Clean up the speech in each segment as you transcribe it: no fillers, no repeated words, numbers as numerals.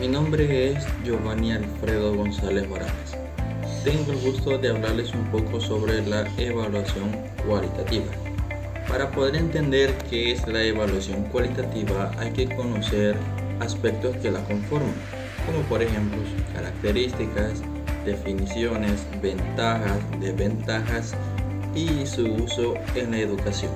Mi nombre es Giovanni Alfredo González Morales. Tengo el gusto de hablarles un poco sobre la evaluación cualitativa. Para poder entender qué es la evaluación cualitativa hay que conocer aspectos que la conforman, como por ejemplo sus características, definiciones, ventajas, desventajas y su uso en la educación.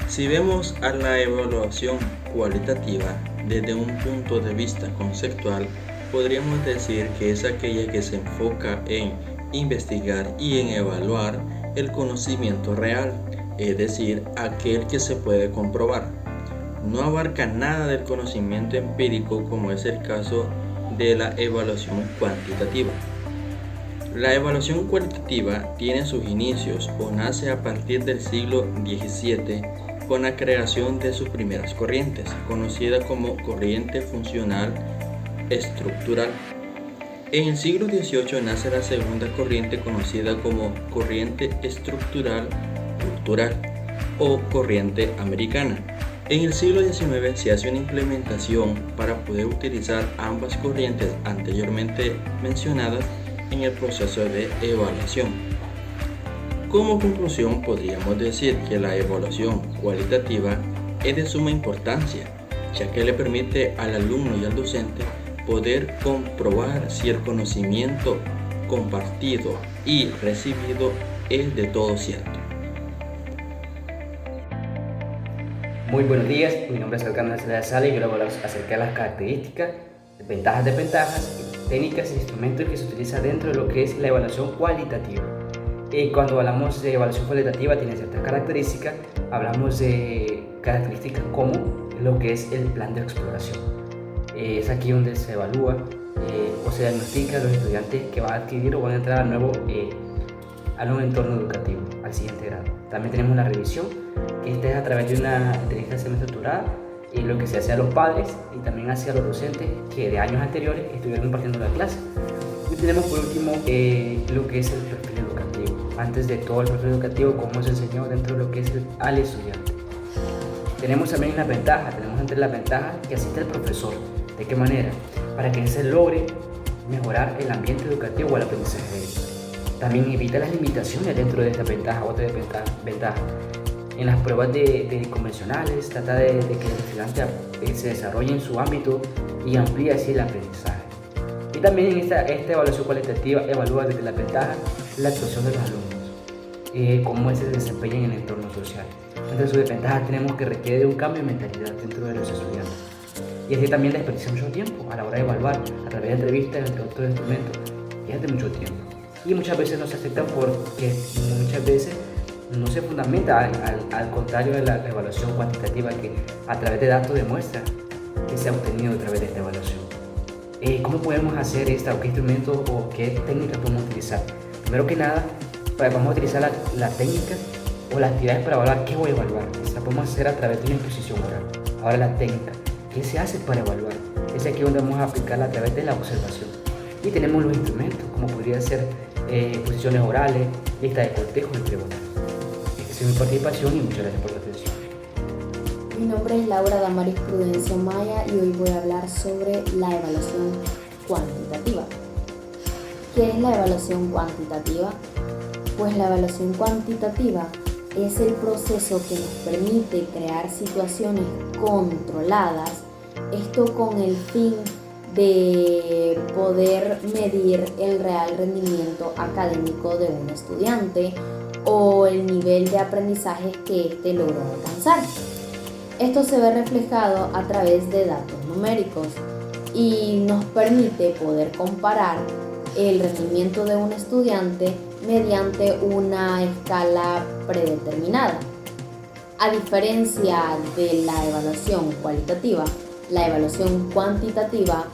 Si vemos a la evaluación cualitativa desde un punto de vista conceptual, podríamos decir que es aquella que se enfoca en investigar y en evaluar el conocimiento real, es decir, aquel que se puede comprobar. No abarca nada del conocimiento empírico como es el caso de la evaluación cuantitativa. La evaluación cualitativa tiene sus inicios o nace a partir del siglo XVII con la creación de sus primeras corrientes, conocida como corriente funcional estructural. En el siglo XVIII nace la segunda corriente conocida como corriente estructural cultural o corriente americana. En el siglo XIX se hace una implementación para poder utilizar ambas corrientes anteriormente mencionadas en el proceso de evaluación. Como conclusión, podríamos decir que la evaluación cualitativa es de suma importancia, ya que le permite al alumno y al docente poder comprobar si el conocimiento compartido y recibido es de todo cierto. Muy buenos días, mi nombre es Alcántara Celeda Sala y yo le voy a hablar acerca de las características, desventajas, técnicas e instrumentos que se utilizan dentro de lo que es la evaluación cualitativa. Cuando hablamos de evaluación cualitativa tiene ciertas características, hablamos de características como lo que es el plan de exploración. Es aquí donde se evalúa o se diagnostica a los estudiantes que van a adquirir o van a entrar al nuevo entorno educativo, al siguiente grado. También tenemos la revisión, que esta es a través de una inteligencia estructurada y lo que se hace a los padres y también hacia los docentes que de años anteriores estuvieron impartiendo la clase. Y tenemos por último lo que es el perfil educativo. Antes de todo el perfil educativo, cómo se enseñó dentro de lo que es al estudiante. Tenemos también las ventajas, tenemos entre las ventajas que asiste el profesor. ¿De qué manera? Para que se logre mejorar el ambiente educativo o el aprendizaje de ellos. También evita las limitaciones dentro de esta ventaja, otra ventaja. En las pruebas de convencionales trata de que el estudiante se desarrolle en su ámbito y amplíe así el aprendizaje. Y también en esta evaluación cualitativa evalúa desde la ventaja la actuación de los alumnos, cómo se desempeñan en el entorno social. Entre sus desventajas tenemos que requiere de un cambio de mentalidad dentro de los estudiantes. Y así también desperdicia mucho tiempo a la hora de evaluar a través de entrevistas, entre otros instrumentos, y es de mucho tiempo. Y muchas veces no se aceptan porque muchas veces no se fundamenta al contrario de la evaluación cuantitativa que a través de datos demuestra que se ha obtenido a través de esta evaluación. ¿Cómo podemos hacer esta o qué instrumentos o qué técnicas podemos utilizar? Primero que nada, vamos a utilizar la técnica o las actividades para evaluar. ¿Qué voy a evaluar? Esta podemos hacer a través de una imposición oral. Ahora la técnica. ¿Qué se hace para evaluar? Es aquí donde vamos a aplicarla a través de la observación. Y tenemos los instrumentos, como podría ser exposiciones orales, lista de cortejo, entre otras. Esta es mi participación y muchas gracias por la atención. Mi nombre es Laura Damaris Prudencio Maya y hoy voy a hablar sobre la evaluación cuantitativa. ¿Qué es la evaluación cuantitativa? Pues la evaluación cuantitativa es el proceso que nos permite crear situaciones controladas, esto con el fin de poder medir el real rendimiento académico de un estudiante o el nivel de aprendizaje que éste logró alcanzar. Esto se ve reflejado a través de datos numéricos y nos permite poder comparar el rendimiento de un estudiante mediante una escala predeterminada. A diferencia de la evaluación cualitativa, la evaluación cuantitativa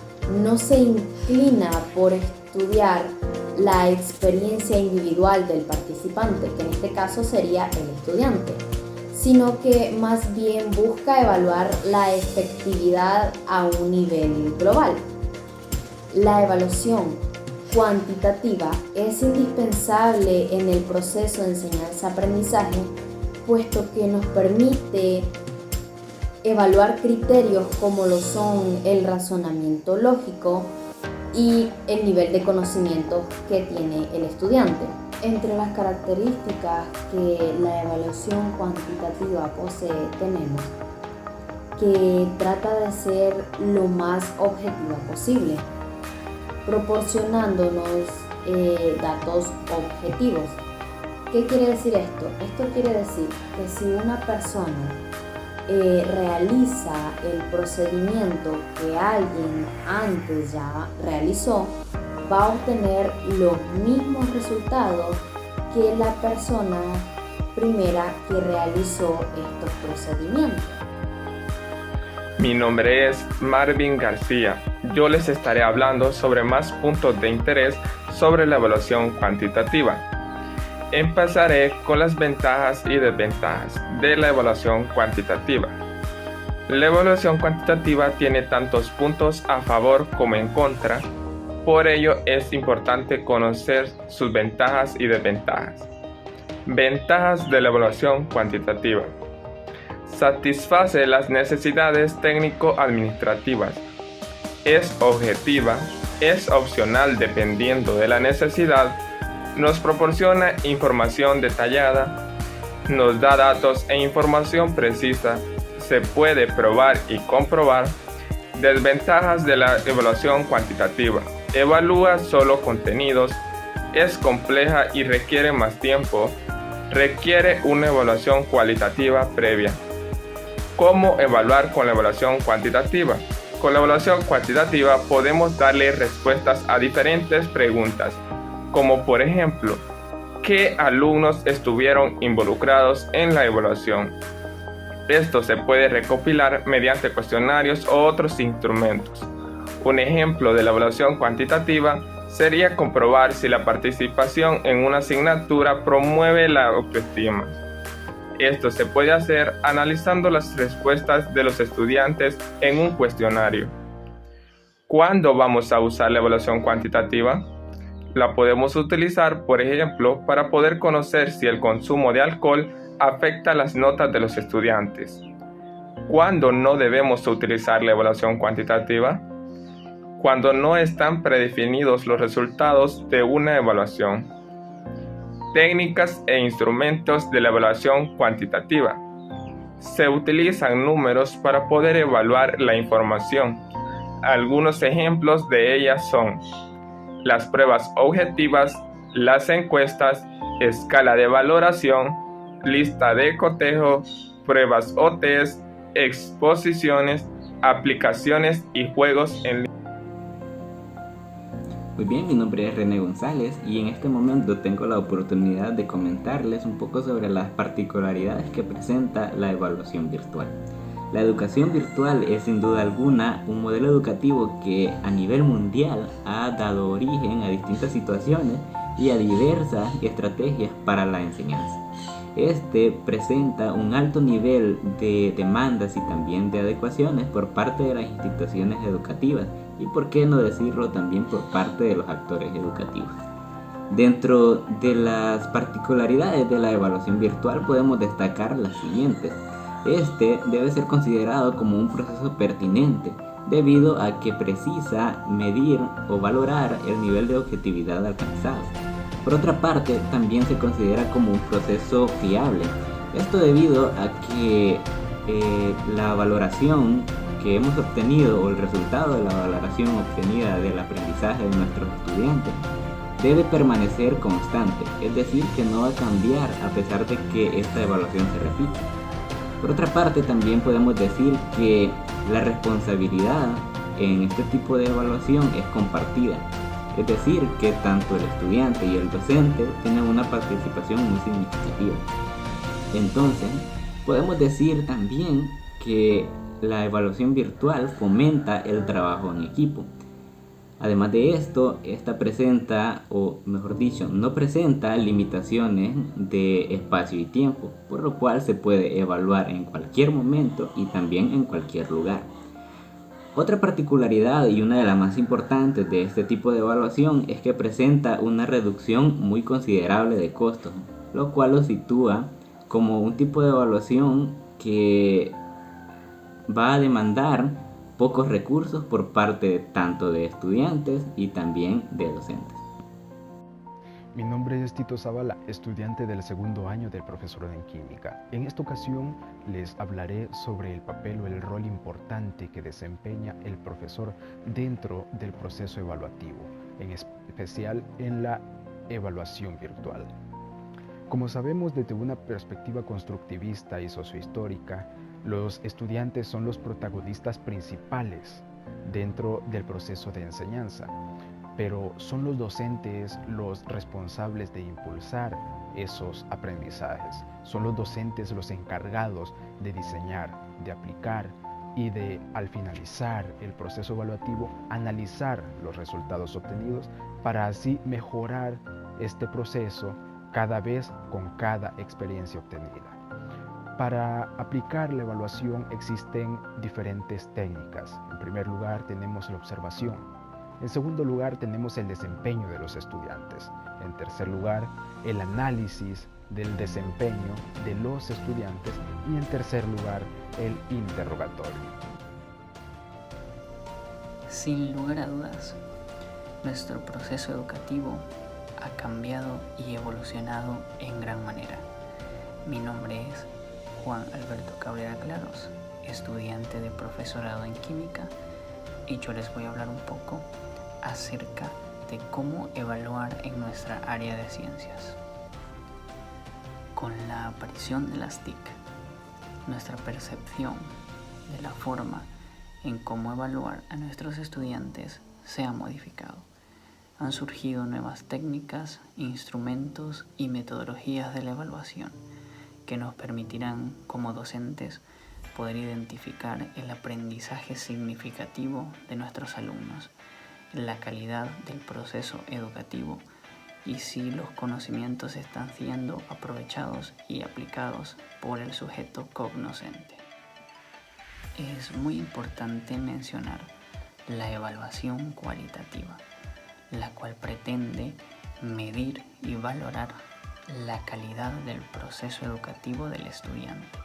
no se inclina por estudiar la experiencia individual del participante, que en este caso sería el estudiante, sino que más bien busca evaluar la efectividad a un nivel global. La evaluación cuantitativa es indispensable en el proceso de enseñanza-aprendizaje, puesto que nos permite evaluar criterios como lo son el razonamiento lógico y el nivel de conocimiento que tiene el estudiante. Entre las características que la evaluación cuantitativa posee tenemos que trata de ser lo más objetiva posible, proporcionándonos datos objetivos. ¿Qué quiere decir esto? Esto quiere decir que si una persona realiza el procedimiento que alguien antes ya realizó, va a obtener los mismos resultados que la persona primera que realizó estos procedimientos. Mi nombre es Marvin García. Yo les estaré hablando sobre más puntos de interés sobre la evaluación cuantitativa. Empezaré con las ventajas y desventajas de la evaluación cuantitativa. La evaluación cuantitativa tiene tantos puntos a favor como en contra, por ello es importante conocer sus ventajas y desventajas. Ventajas de la evaluación cuantitativa. Satisface las necesidades técnico-administrativas. Es objetiva, es opcional dependiendo de la necesidad, nos proporciona información detallada, nos da datos e información precisa, se puede probar y comprobar. Desventajas de la evaluación cuantitativa. Evalúa solo contenidos, es compleja y requiere más tiempo, requiere una evaluación cualitativa previa. ¿Cómo evaluar con la evaluación cuantitativa? Con la evaluación cuantitativa podemos darle respuestas a diferentes preguntas, como por ejemplo, ¿qué alumnos estuvieron involucrados en la evaluación? Esto se puede recopilar mediante cuestionarios o otros instrumentos. Un ejemplo de la evaluación cuantitativa sería comprobar si la participación en una asignatura promueve la autoestima. Esto se puede hacer analizando las respuestas de los estudiantes en un cuestionario. ¿Cuándo vamos a usar la evaluación cuantitativa? La podemos utilizar, por ejemplo, para poder conocer si el consumo de alcohol afecta las notas de los estudiantes. ¿Cuándo no debemos utilizar la evaluación cuantitativa? Cuando no están predefinidos los resultados de una evaluación. Técnicas e instrumentos de la evaluación cuantitativa. Se utilizan números para poder evaluar la información. Algunos ejemplos de ellas son las pruebas objetivas, las encuestas, escala de valoración, lista de cotejo, pruebas o test, exposiciones, aplicaciones y juegos en línea. Muy bien, mi nombre es René González y en este momento tengo la oportunidad de comentarles un poco sobre las particularidades que presenta la evaluación virtual. La educación virtual es sin duda alguna un modelo educativo que a nivel mundial ha dado origen a distintas situaciones y a diversas estrategias para la enseñanza. Este presenta un alto nivel de demandas y también de adecuaciones por parte de las instituciones educativas y, por qué no decirlo, también por parte de los actores educativos. Dentro de las particularidades de la evaluación virtual podemos destacar las siguientes. Este debe ser considerado como un proceso pertinente debido a que precisa medir o valorar el nivel de objetividad alcanzado. Por otra parte, también se considera como un proceso fiable. Esto debido a que la valoración que hemos obtenido o el resultado de la valoración obtenida del aprendizaje de nuestros estudiantes debe permanecer constante, es decir, que no va a cambiar a pesar de que esta evaluación se repita. Por otra parte, también podemos decir que la responsabilidad en este tipo de evaluación es compartida. Es decir, que tanto el estudiante y el docente tienen una participación muy significativa. Entonces, podemos decir también que la evaluación virtual fomenta el trabajo en equipo. Además de esto, esta presenta, o mejor dicho, no presenta limitaciones de espacio y tiempo, por lo cual se puede evaluar en cualquier momento y también en cualquier lugar. Otra particularidad y una de las más importantes de este tipo de evaluación es que presenta una reducción muy considerable de costos, lo cual lo sitúa como un tipo de evaluación que va a demandar pocos recursos por parte tanto de estudiantes y también de docentes. Mi nombre es Tito Zavala, estudiante del segundo año del profesorado en química. En esta ocasión les hablaré sobre el papel o el rol importante que desempeña el profesor dentro del proceso evaluativo, en especial en la evaluación virtual. Como sabemos, desde una perspectiva constructivista y sociohistórica, los estudiantes son los protagonistas principales dentro del proceso de enseñanza, pero son los docentes los responsables de impulsar esos aprendizajes. Son los docentes los encargados de diseñar, de aplicar y de, al finalizar el proceso evaluativo, analizar los resultados obtenidos para así mejorar este proceso cada vez con cada experiencia obtenida. Para aplicar la evaluación existen diferentes técnicas. En primer lugar tenemos la observación. En segundo lugar tenemos el desempeño de los estudiantes. En tercer lugar, el análisis del desempeño de los estudiantes. Y en tercer lugar, el interrogatorio. Sin lugar a dudas, nuestro proceso educativo ha cambiado y evolucionado en gran manera. Mi nombre es Juan Alberto Cabrera Claros, estudiante de profesorado en química, y yo les voy a hablar un poco acerca de cómo evaluar en nuestra área de ciencias. Con la aparición de las TIC, nuestra percepción de la forma en cómo evaluar a nuestros estudiantes se ha modificado. Han surgido nuevas técnicas, instrumentos y metodologías de la evaluación que nos permitirán, como docentes, poder identificar el aprendizaje significativo de nuestros alumnos, la calidad del proceso educativo y si los conocimientos están siendo aprovechados y aplicados por el sujeto cognoscente. Es muy importante mencionar la evaluación cualitativa, la cual pretende medir y valorar la calidad del proceso educativo del estudiante,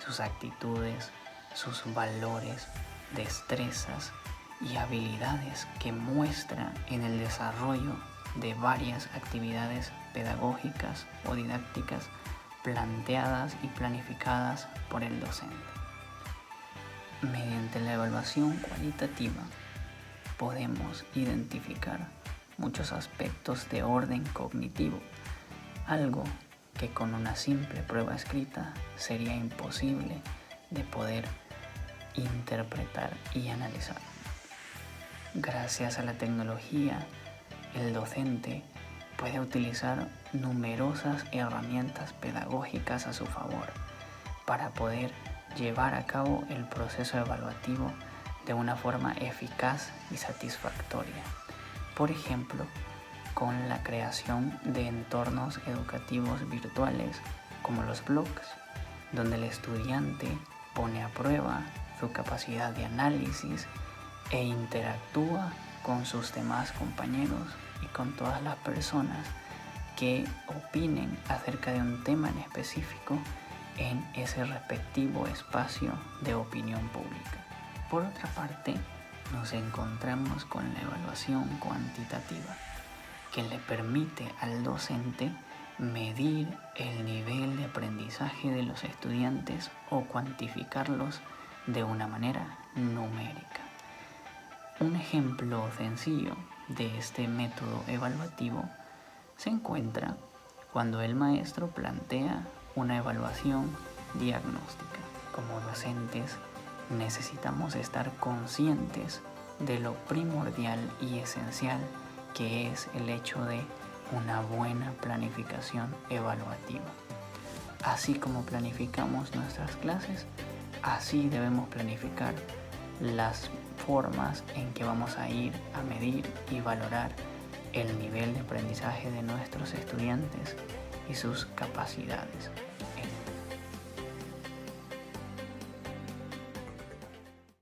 sus actitudes, sus valores, destrezas y habilidades que muestra en el desarrollo de varias actividades pedagógicas o didácticas planteadas y planificadas por el docente. Mediante la evaluación cualitativa podemos identificar muchos aspectos de orden cognitivo, algo que con una simple prueba escrita sería imposible de poder interpretar y analizar. Gracias a la tecnología, el docente puede utilizar numerosas herramientas pedagógicas a su favor para poder llevar a cabo el proceso evaluativo de una forma eficaz y satisfactoria. Por ejemplo, con la creación de entornos educativos virtuales como los blogs, donde el estudiante pone a prueba su capacidad de análisis e interactúa con sus demás compañeros y con todas las personas que opinen acerca de un tema en específico en ese respectivo espacio de opinión pública. Por otra parte, nos encontramos con la evaluación cuantitativa, que le permite al docente medir el nivel de aprendizaje de los estudiantes o cuantificarlos de una manera numérica. Un ejemplo sencillo de este método evaluativo se encuentra cuando el maestro plantea una evaluación diagnóstica. Como docentes necesitamos estar conscientes de lo primordial y esencial que es el hecho de una buena planificación evaluativa. Así como planificamos nuestras clases, así debemos planificar las formas en que vamos a ir a medir y valorar el nivel de aprendizaje de nuestros estudiantes y sus capacidades.